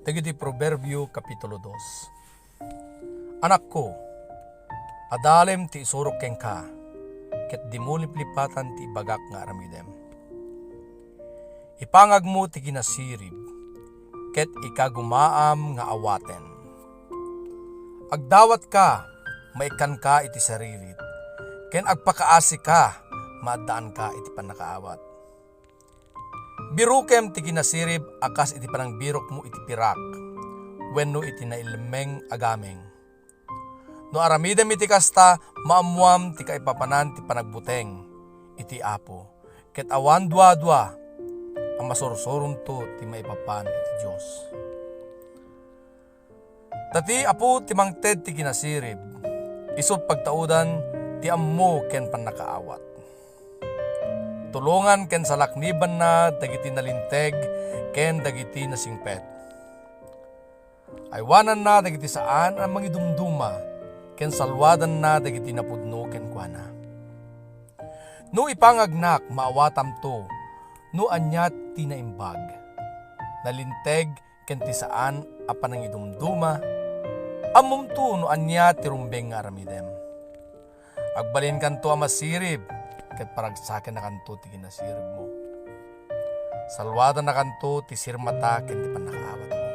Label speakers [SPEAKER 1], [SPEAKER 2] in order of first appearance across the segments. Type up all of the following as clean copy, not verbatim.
[SPEAKER 1] Dagiti Proverbio Kapitulo 2. Anak ko, adalem ti isurok ken ka, ket di mo liplipatan ti bagak nga aramidem. Ipangag mo ti kinasirib, ket ikagumaam nga awaten. Agdawat ka, maikan ka iti saririt, ken agpakaasi ka, maadaan ka iti panakaawat. Birukem ti kinasirib akas iti panangbirok mo iti pirak, wenno iti nailmeng agameng. No aramidem iti kasta, maamuam ti kaipapanan ti panagbuteng, iti apo, ket awan dua-dua, ang masursurong to ti maipapan iti Diyos. Dati apo ti mangted ti kinasirib, isot pagtaudan ti ammo ken pannakaawat. Tulungan ken salakniban na dagiti nalinteg ken dagiti nasingpet. Aywanan na dagiti saan ang mangidumduma ken salwadan na dagiti napudno ken kuana. No ipangagnak maawatam to, no anyat ti naimbag. Nalinteg ken ti saan a panangidumduma, ammom to no anyat ti rumbeng nga aramidem. Agbalin kanto a masirib, ket paragsaken na kanto ti kinasirib mo. Salwada na kanto ti sirmata ken ti panakaawat mo.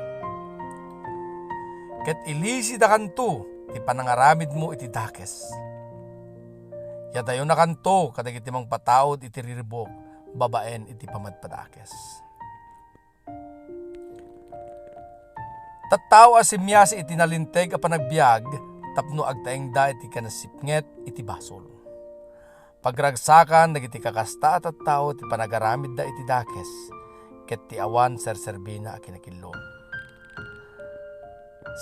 [SPEAKER 1] Ket ilisi da kanto ti panangaramid mo iti dakes. Yadayo na kanto kadagiti mang pataod iti riribok, babaen iti pamadpadakes. Tattao asimyasi iti nalinteg a panagbiag, tapno agtaeng da iti kanasipnget iti basol. Pagragsakan dagiti kakasta at tao ti panagaramid da iti dakes, ket ti awan serserbina a kinakilom.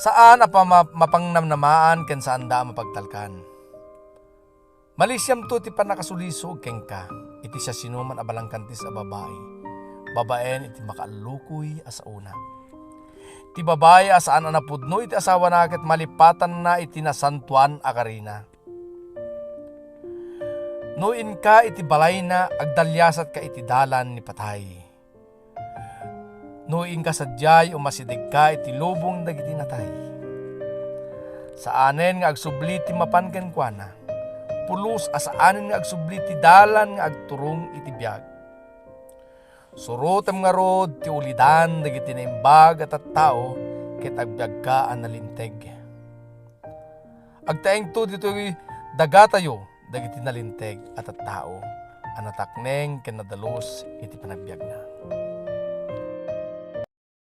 [SPEAKER 1] Saan a mapangnamnamaan ken saan da mapagtalkan. Malisyam to ti panakasuliso ken ka, iti siya sinuman a balangkantis a babae, babaen iti makaalukoy as una. Ti babae asaan a napudno iti asawa na ket malipatan na iti nasantuan a karina. No inka iti balay na agdalyasat ka iti dalan ni patay. No inka sadyay umasidig ka iti lubong dagiti natay. Saanen nga agsubli ti mapan ken kuana, pulos asaanen nga agsubli ti dalan nga agturong iti biag. Surotem nga rod ti ulidan dagiti naimbag at tao ket agbiag ka a nalinteg. Agtaeng to ditoy dagatayo dagiti nalinteg at tao anatakneng ken nadalos iti panagbiag na.